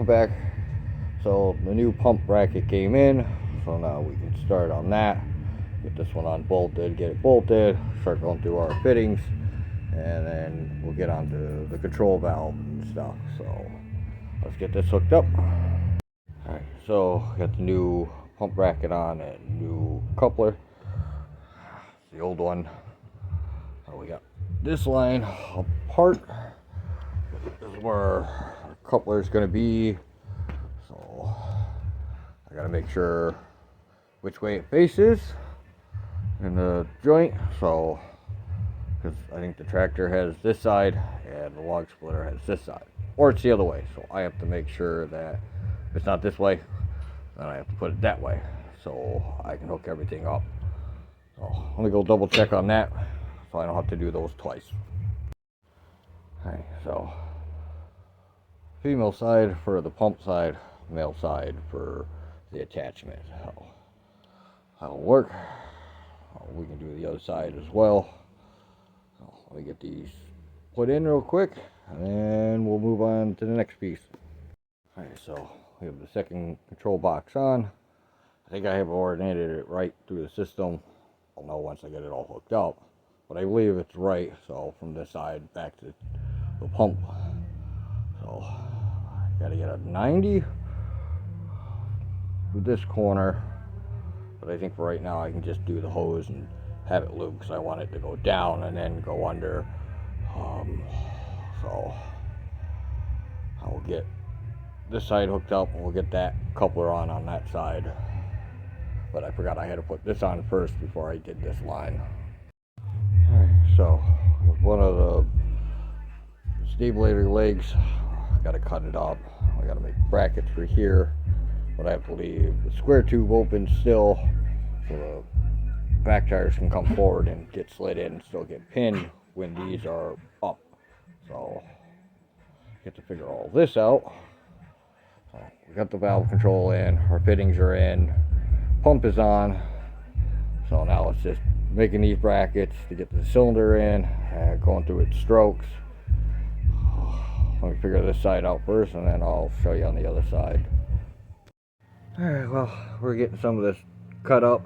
welcome back. So the new pump bracket came in, so now we can start on that. Get this one unbolted, get it bolted, start going through our fittings, and then we'll get onto the control valve and stuff. So let's get this hooked up. Alright, so got the new pump bracket on and new coupler. The old one. So we got this line apart. This is where our coupler is going to be. So I got to make sure which way it faces in the joint. So because I think the tractor has this side and the log splitter has this side, or it's the other way. So I have to make sure that if it's not this way, then I have to put it that way so I can hook everything up. So let me go double check on that so I don't have to do those twice. Alright, so female side for the pump side, male side for the attachment. So that'll work. We can do the other side as well. So let me get these put in real quick and then we'll move on to the next piece. Alright, so we have the second control box on. I think I have oriented it right through the system. I'll know once I get it all hooked up, but I believe it's right. So from this side back to the pump, so I gotta get a 90 with this corner, but I think for right now I can just do the hose and have it loop because I want it to go down and then go under. So I'll get this side hooked up and we'll get that coupler on that side. But I forgot I had to put this on first before I did this line. Alright, so with one of the stabilizer legs, I gotta cut it up. I gotta make brackets for here, but I have to leave the square tube open still so the back tires can come forward and get slid in and still get pinned when these are up. So get to figure all this out. So we got the valve control in, our fittings are in, pump is on. So now it's just making these brackets to get the cylinder in, going through its strokes. Let me figure this side out first and then I'll show you on the other side. Alright, well, we're getting some of this cut up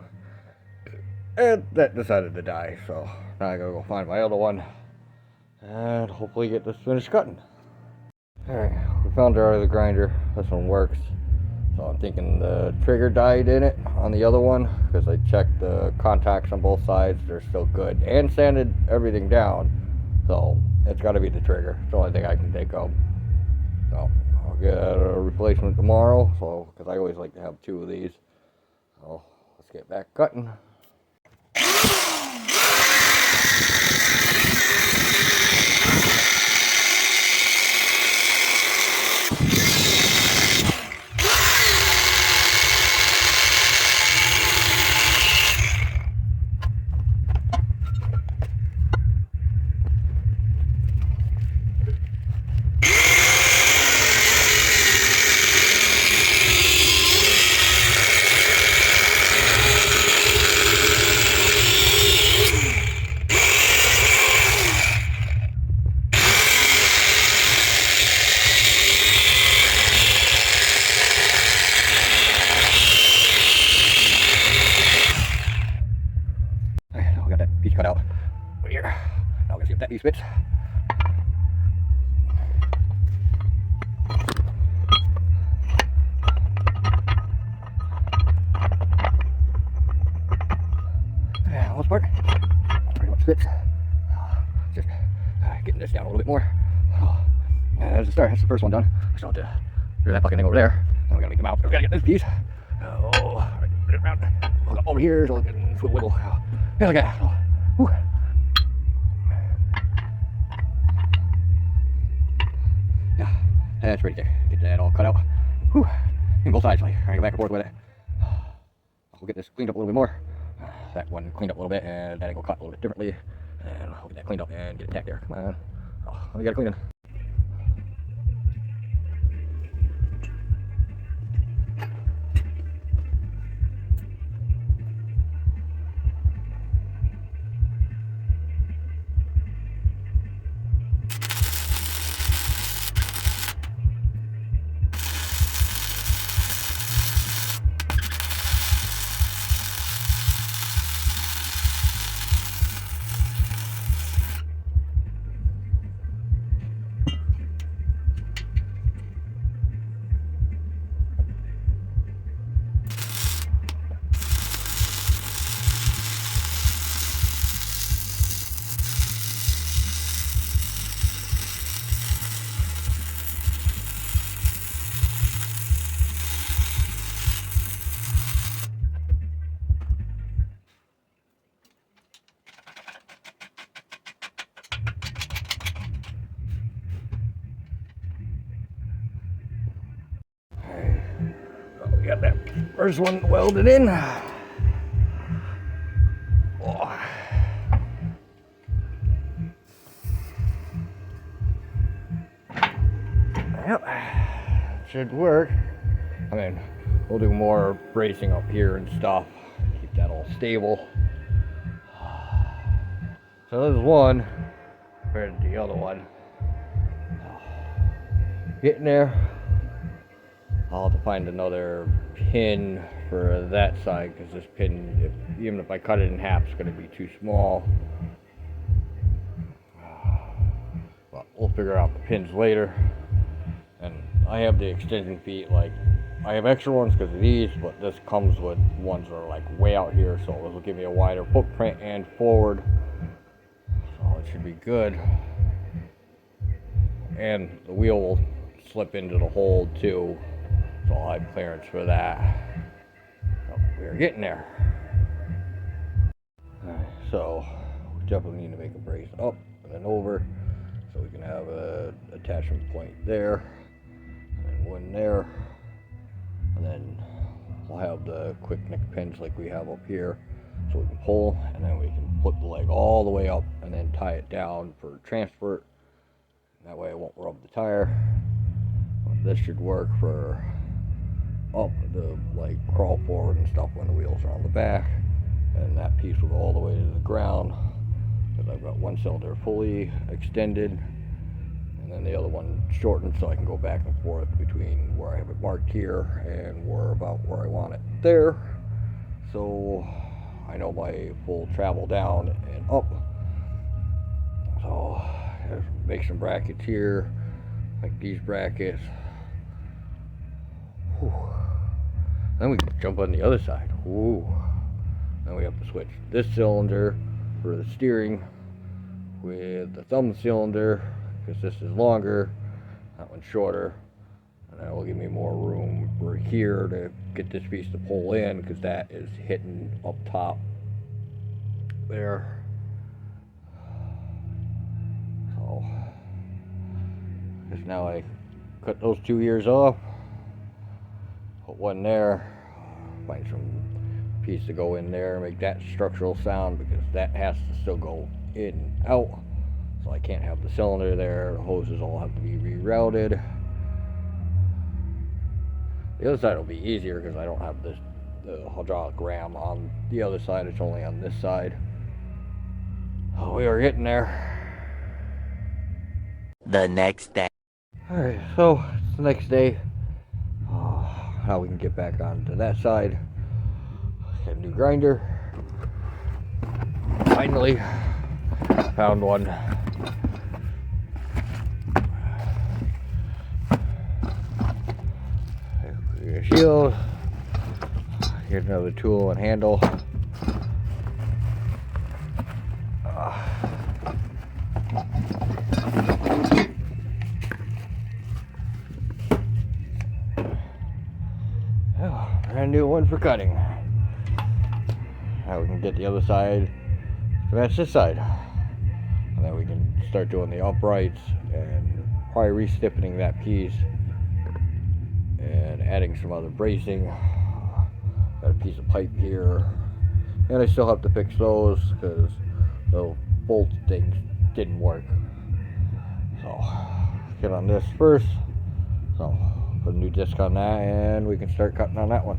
and that decided to die, so now I gotta go find my other one and hopefully get this finished cutting. Alright, we found our other grinder. This one works. So I'm thinking the trigger died in it on the other one because I checked the contacts on both sides. They're still good and sanded everything down. So it's got to be the trigger. It's the only thing I can think of. So I'll get a replacement tomorrow. So because I always like to have two of these. So let's get back cutting. Cut out over here. Now we're gonna see if that piece fits. Yeah, most part pretty much fits. Just getting this down a little bit more. There's the start. That's the first one done. I still have to figure that fucking thing over there. And we gotta make them out. We gotta get this piece. Oh, put it around. Over here so it can wiggle. Yeah, look at that. Whew. Yeah, that's pretty thick. Get that all cut out. Whew. In both sides, like, I go back and forth with it. We'll get this cleaned up a little bit more. That one cleaned up a little bit, and that angle cut a little bit differently. And I'll get that cleaned up and get it tacked there. Come on. Oh, we got it cleaning. Got that first one welded in. Oh. Yep, should work. I mean, we'll do more bracing up here and stuff. Keep that all stable. So there's one compared to the other one. Getting there. I'll have to find another pin for that side because this pin, even if I cut it in half, it's going to be too small. But we'll figure out the pins later. And I have the extension feet, like I have extra ones because of these, but this comes with ones that are like way out here, so this will give me a wider footprint and forward. So it should be good. And the wheel will slip into the hole too, so I'll have clearance for that. So we're getting there. Alright, so we definitely need to make a brace up and then over, so we can have an attachment point there, and one there, and then we'll have the quick nick pins like we have up here, so we can pull, and then we can put the leg all the way up and then tie it down for transport. That way it won't rub the tire. This should work for up the like crawl forward and stuff when the wheels are on the back, and that piece will go all the way to the ground because I've got one cylinder fully extended and then the other one shortened, so I can go back and forth between where I have it marked here and where I want it there, so I know my full travel down and up. So make some brackets here, like these brackets. Whew. Then we can jump on the other side. Ooh. Then we have to switch this cylinder for the steering with the thumb cylinder, because this is longer, that one's shorter, and that will give me more room for here to get this piece to pull in, because that is hitting up top there. So just now I cut those two ears off, put one there, find some piece to go in there, make that structural sound, because that has to still go in and out, so I can't have the cylinder there. The hoses all have to be rerouted. The other side will be easier because I don't have the hydraulic ram on the other side, it's only on this side. Oh, we are getting there. The next day. Alright, so it's the next day. How we can get back onto that side. Get a new grinder. Finally found one. Get a shield. Here's another tool and handle. Brand new one for cutting. Now we can get the other side to match this side, and then we can start doing the uprights and probably re-stiffening that piece and adding some other bracing. Got a piece of pipe here, and I still have to fix those because the bolt things didn't work. So get on this first. So put a new disc on that and we can start cutting on that one.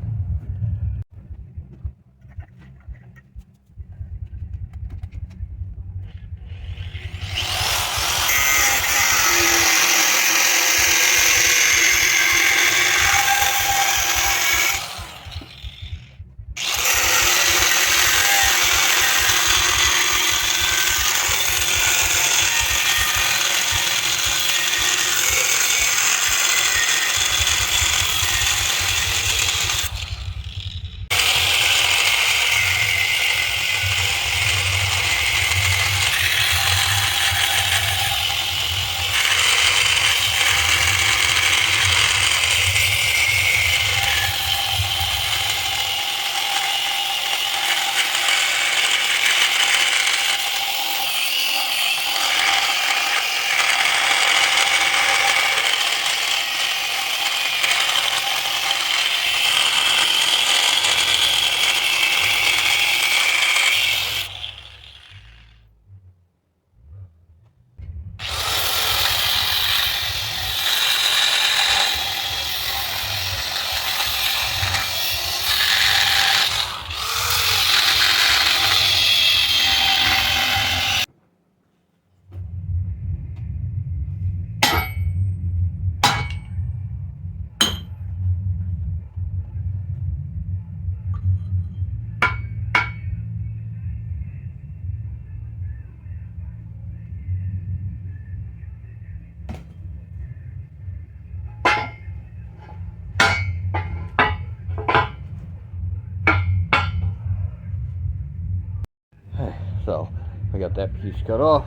So we got that piece cut off.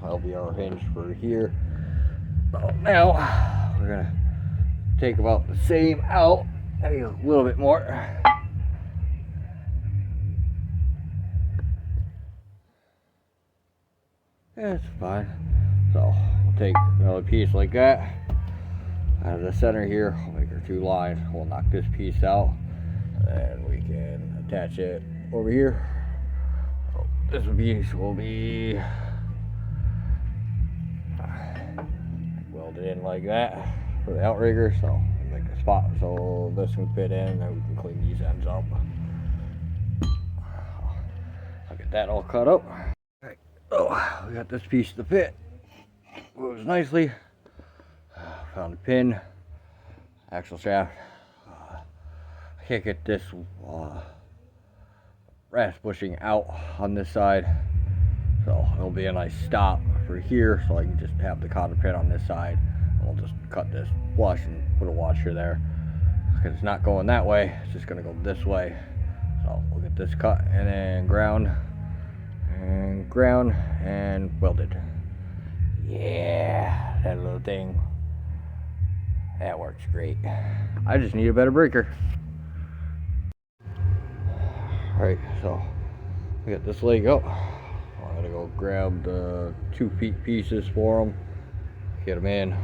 That'll be our hinge for here. So now we're gonna take about the same out, maybe a little bit more. Yeah, it's fine. So we'll take another piece like that out of the center here. We'll make our two lines. We'll knock this piece out, and we can attach it over here. So this piece will be welded in like that for the outrigger. So make a spot so this can fit in, and we can clean these ends up. I'll get that all cut up. Alright, so we got this piece to fit. Moves nicely. Found a pin, axle shaft. I can't get this brass bushing out on this side, so it'll be a nice stop for here, so I can just have the cotter pin on this side. I'll just cut this flush and put a washer there, because it's not going that way, it's just going to go this way. So we'll get this cut and then ground and welded. Yeah, that little thing, that works great. I just need a better breaker. Alright, so we got this leg up. I'm gonna go grab the 2 feet pieces for them, get them in,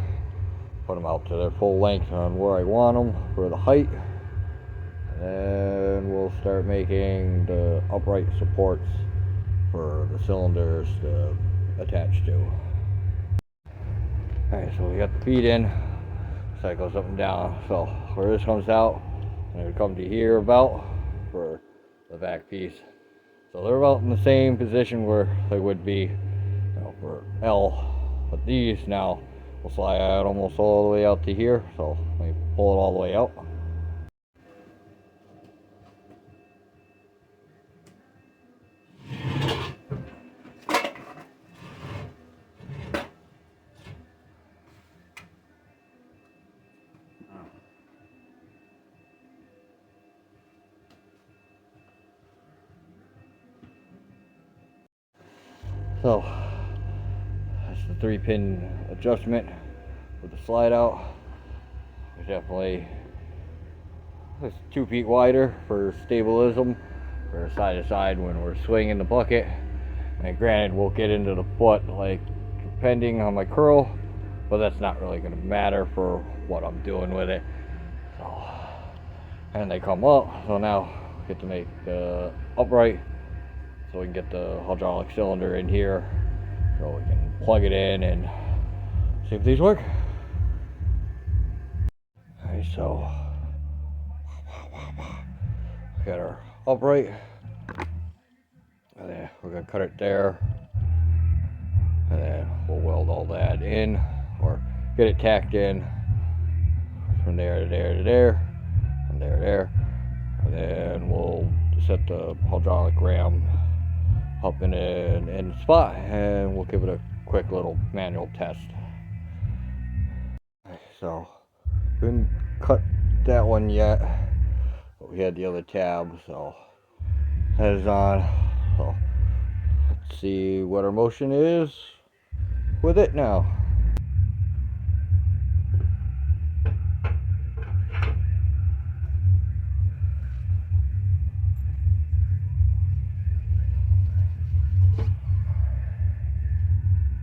put them out to their full length on where I want them for the height, and then we'll start making the upright supports for the cylinders to attach to. Alright, so we got the feet in, so it goes up and down. So where this comes out, and it would come to here about for the back piece. So they're about in the same position where they would be, you know, for L. But these now will slide out almost all the way out to here. So let me pull it all the way out. So that's the 3-pin adjustment with the slide out. It's definitely, it's 2 feet wider for stabilism, for side to side when we're swinging the bucket. And granted, we'll get into the foot, like depending on my curl, but that's not really going to matter for what I'm doing with it. So, and they come up, so now we get to make the upright, so we can get the hydraulic cylinder in here, so we can plug it in and see if these work. Alright, so we got our upright, and then we're going to cut it there, and then we'll weld all that in, or get it tacked in from there to there to there, and there to there, and then we'll set the hydraulic ram up in the spot, and we'll give it a quick little manual test. So we didn't cut that one yet, but we had the other tab, so that is on. So let's see what our motion is with it now.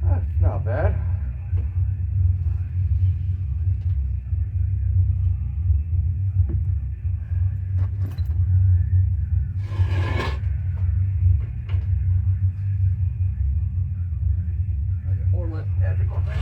That's not bad. Or let edge go back.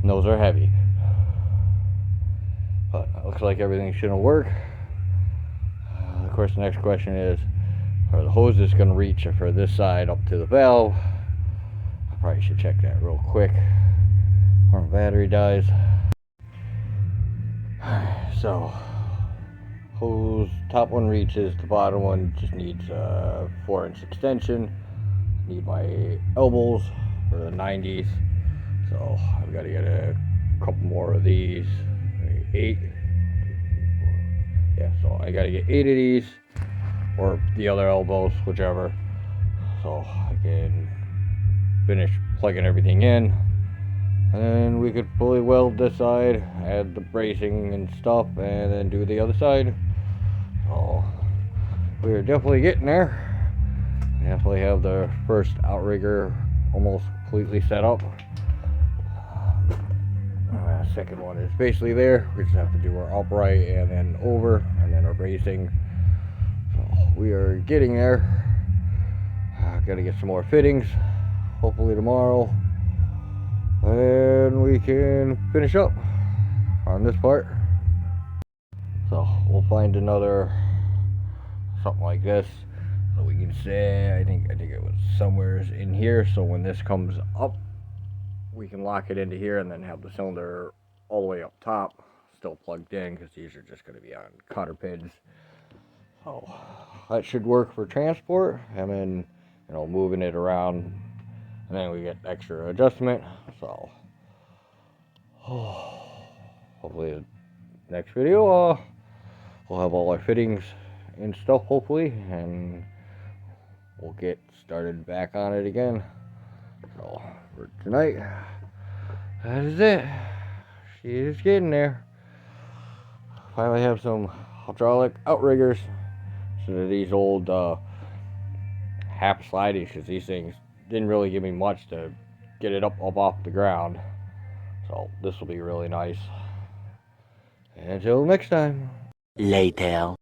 And those are heavy. But it looks like everything shouldn't work. Of course, the next question is, are the hoses going to reach for this side up to the valve? I probably should check that real quick before my battery dies. So, hose, top one reaches, the bottom one just needs a 4-inch extension. Need my elbows for the 90s. So, I've got to get a couple more of these. 8. Yeah, so I got to get 8 of these, or the other elbows, whichever. So, I can finish plugging everything in. And then we could fully weld this side, add the bracing and stuff, and then do the other side. So, we're definitely getting there. We definitely have the first outrigger almost completely set up. Second one is basically there. We just have to do our upright and then over, and then our bracing. So we are getting there. Gotta get some more fittings, hopefully tomorrow, and we can finish up on this part. So we'll find another something like this so we can say, I think it was somewhere in here, so when this comes up we can lock it into here and then have the cylinder all the way up top still plugged in, because these are just going to be on cotter pins. So that should work for transport, and then moving it around, and then we get extra adjustment. So hopefully the next video we'll have all our fittings and stuff, hopefully, and we'll get started back on it again. So for tonight, that is it. She is getting there. Finally have some hydraulic outriggers instead of these old half slideys, because these things didn't really give me much to get it up off the ground. So this will be really nice. Until next time. Later.